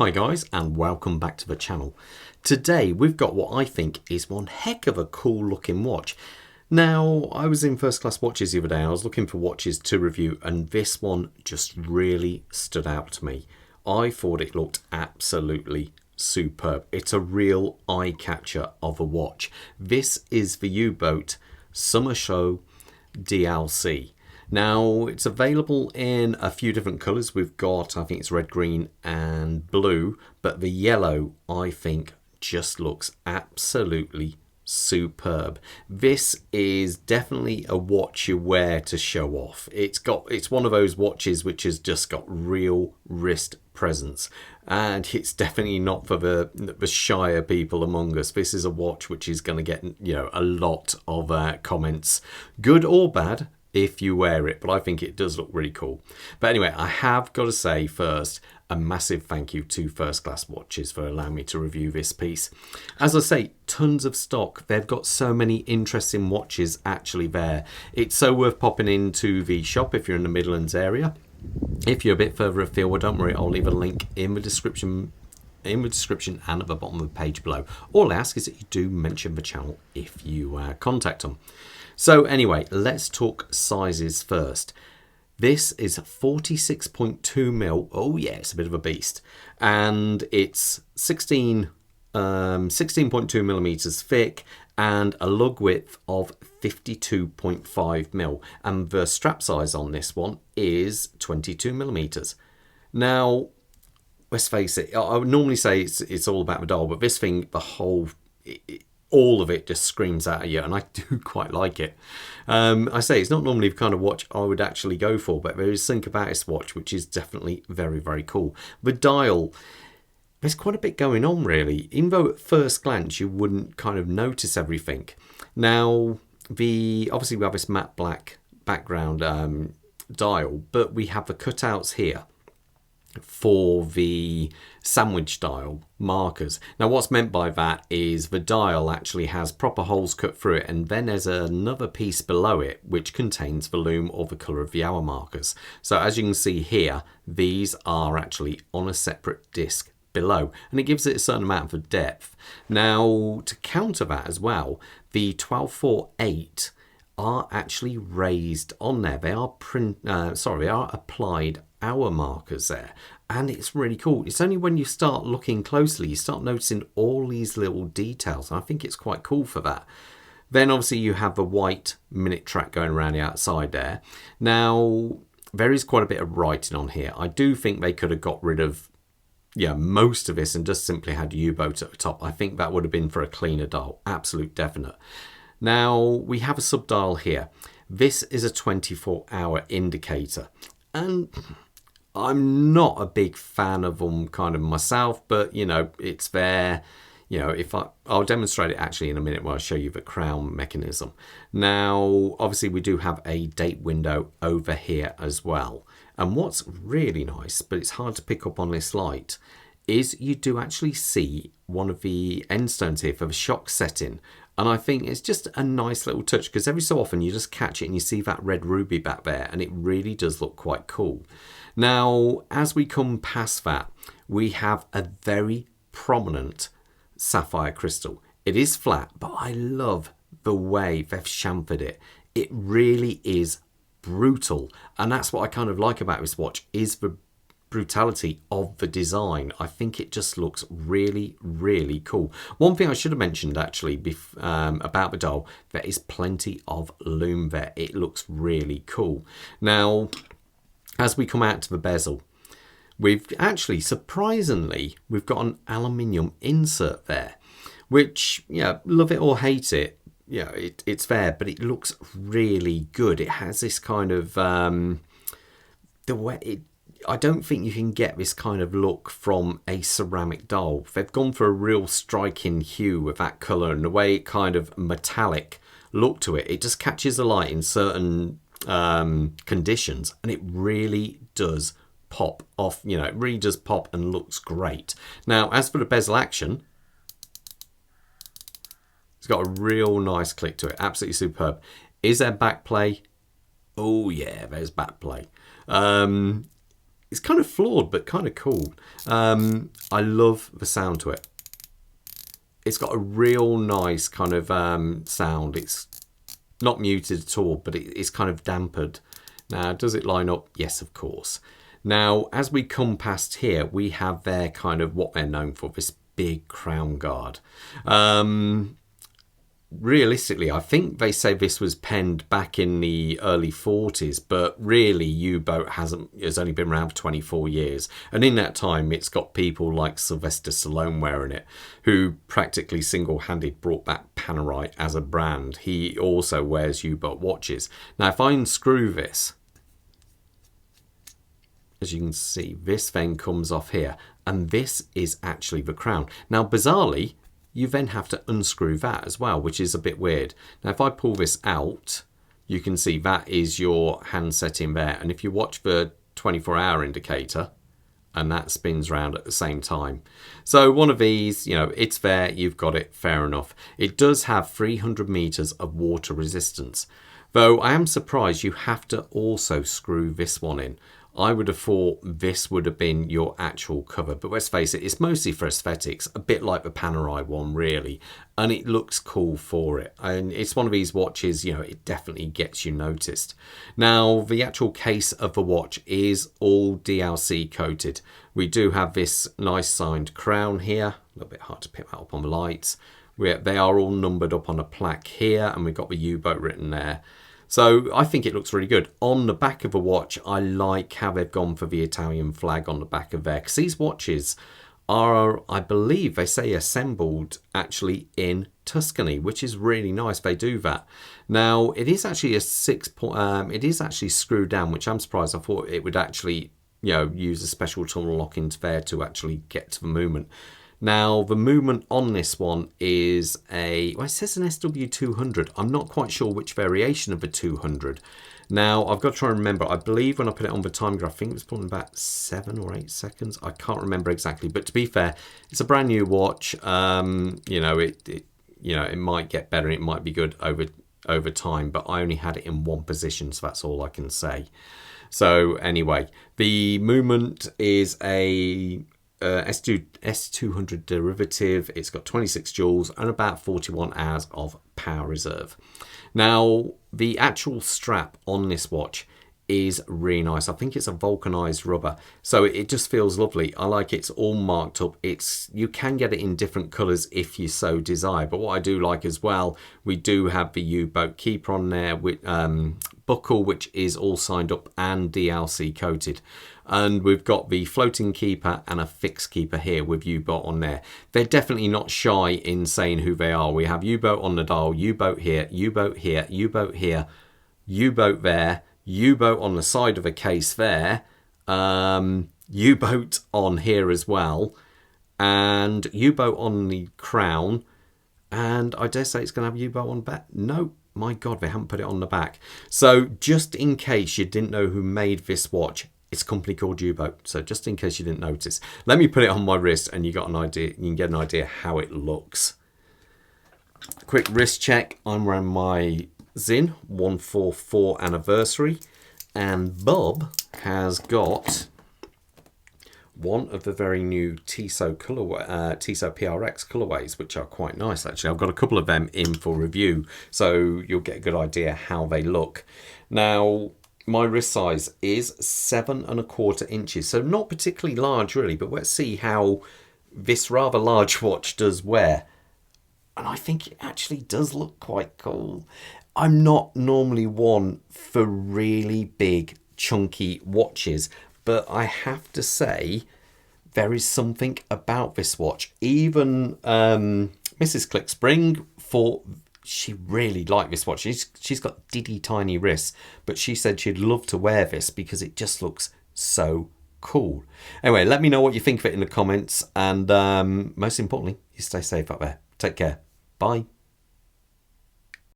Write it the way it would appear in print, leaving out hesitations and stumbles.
Hi guys, and welcome back to the channel. Today we've got what I think is one heck of a cool looking watch. Now, I was in First Class Watches the other day. I was looking for watches to review and this one just really stood out to me. I thought it looked absolutely superb. It's a real eye catcher of a watch. This is the U-Boat Sommerso DLC. Now, it's available in a few different colours. We've got, I think it's red, green and blue, but the yellow, I think, just looks absolutely superb. This is definitely a watch you wear to show off. It's one of those watches which has just got real wrist presence, and it's definitely not for the shyer people among us. This is a watch which is going to get, a lot of comments, good or bad, if you wear it, but I think it does look really cool. But anyway, I have got to say first, a massive thank you to First Class Watches for allowing me to review this piece. As I say, tons of stock. They've got so many interesting watches actually there. It's so worth popping into the shop if you're in the Midlands area. If you're a bit further afield, well, don't worry, I'll leave a link in the description and at the bottom of the page below. All I ask is that you do mention the channel if you contact them. So anyway, let's talk sizes first. This is 46.2 mil. Oh yeah, it's a bit of a beast. And it's 16.2 millimeters thick and a lug width of 52.5 mil. And the strap size on this one is 22 millimeters. Now, let's face it, I would normally say it's all about the dial, but this thing, all of it just screams out at you, and I do quite like it. I say it's not normally the kind of watch I would actually go for, but there is something about this watch which is definitely very, very cool. The dial, there's quite a bit going on really, even though at first glance you wouldn't kind of notice everything. Now, obviously we have this matte black background dial, but we have the cutouts here for the sandwich dial markers. Now what's meant by that is the dial actually has proper holes cut through it, and then there's another piece below it which contains the lume or the colour of the hour markers. So as you can see here, these are actually on a separate disc below, and it gives it a certain amount of depth. Now to counter that as well, the 1248 are actually raised on there. They are applied hour markers there, and it's really cool. It's only when you start looking closely you start noticing all these little details, and I think it's quite cool for that. Then obviously you have the white minute track going around the outside there. Now there is quite a bit of writing on here. I do think they could have got rid of most of this and just simply had U-Boat at the top. I think that would have been for a cleaner dial, absolute definite. Now we have a sub dial here. This is a 24-hour indicator, and I'm not a big fan of them kind of myself, but it's there. I'll demonstrate it actually in a minute where I show you the crown mechanism. Now obviously we do have a date window over here as well, and what's really nice, but it's hard to pick up on this light, is you do actually see one of the end stones here for the shock setting. And I think it's just a nice little touch, because every so often you just catch it and you see that red ruby back there, and it really does look quite cool. Now, as we come past that, we have a very prominent sapphire crystal. It is flat, but I love the way they've chamfered it. It really is brutal, and that's what I kind of like about this watch, is the brutality of the design. I think it just looks really, really cool. One thing I should have mentioned actually about the dial, there is plenty of lume there. It looks really cool. Now, as we come out to the bezel, we've actually, surprisingly, we've got an aluminium insert there, which, love it or hate it, it's there, but it looks really good. It has this kind of I don't think you can get this kind of look from a ceramic dial. They've gone for a real striking hue with that colour, and the way it kind of metallic look to it. It just catches the light in certain conditions, and it really does pop off. It really does pop and looks great. Now, as for the bezel action, it's got a real nice click to it. Absolutely superb. Is there back play? Oh yeah, there's back play. it's kind of flawed, but kind of cool. I love the sound to it. It's got a real nice kind of sound. It's not muted at all, but it's kind of dampened. Now, does it line up? Yes, of course. Now, as we come past here, we have their kind of what they're known for, this big crown guard. Realistically, I think they say this was penned back in the early 40s, but really U-boat has only been around for 24 years. And in that time, it's got people like Sylvester Stallone wearing it, who practically single-handed brought back Panerai as a brand. He also wears U-boat watches. Now, if I unscrew this, as you can see, this then comes off here, and this is actually the crown. Now, bizarrely, you then have to unscrew that as well, which is a bit weird. Now, if I pull this out, you can see that is your hand setting there. And if you watch the 24-hour indicator, and that spins around at the same time. So one of these, you know, it's there, you've got it, fair enough. It does have 300 meters of water resistance. Though I am surprised you have to also screw this one in. I would have thought this would have been your actual cover, but let's face it, it's mostly for aesthetics, a bit like the Panerai one really, and it looks cool for it. And it's one of these watches, you know, it definitely gets you noticed. Now, the actual case of the watch is all DLC coated. We do have this nice signed crown here, a little bit hard to pick that up on the lights. They are all numbered up on a plaque here, and we've got the U-boat written there. So I think it looks really good. On the back of the watch, I like how they've gone for the Italian flag on the back of there. Because these watches are, I believe, they say assembled actually in Tuscany, which is really nice. They do that. Now, it is actually it is actually screwed down, which I'm surprised. I thought it would actually, you know, use a special tunnel lock into there to actually get to the movement. Now, the movement on this one is well, it says an SW200. I'm not quite sure which variation of the 200. Now, I've got to try and remember. I believe when I put it on the time graph, I think it was probably about 7 or 8 seconds. I can't remember exactly. But to be fair, it's a brand new watch. You know, it might get better. It might be good over time. But I only had it in one position, so that's all I can say. So anyway, the movement is a S200 derivative. It's got 26 joules and about 41 hours of power reserve. Now, the actual strap on this watch is really nice. I think it's a vulcanized rubber, so it just feels lovely. I like it's all marked up. You can get it in different colors if you so desire, but what I do like as well, we do have the U-boat keeper on there with buckle, which is all signed up and DLC coated. And we've got the floating keeper and a fixed keeper here with U-boat on there. They're definitely not shy in saying who they are. We have U-boat on the dial, U-boat here, U-boat here, U-boat here, U-boat there, U-boat on the side of a case there, U-boat on here as well, and U-boat on the crown. And I dare say it's going to have U-boat on the back. No, my God, they haven't put it on the back. So just in case you didn't know who made this watch, it's a company called U-boat. So just in case you didn't notice, let me put it on my wrist and you got an idea. You can get an idea how it looks. Quick wrist check. I'm wearing my Zin 144 anniversary, and Bob has got one of the very new Tissot PRX colorways, which are quite nice actually. I've got a couple of them in for review, so you'll get a good idea how they look. Now, my wrist size is 7¼ inches, so not particularly large really, but let's see how this rather large watch does wear. And I think it actually does look quite cool. I'm not normally one for really big, chunky watches, but I have to say there is something about this watch. Even Mrs. Clickspring thought she really liked this watch. She's got diddy tiny wrists, but she said she'd love to wear this because it just looks so cool. Anyway, let me know what you think of it in the comments, and most importantly, you stay safe out there. Take care. Bye.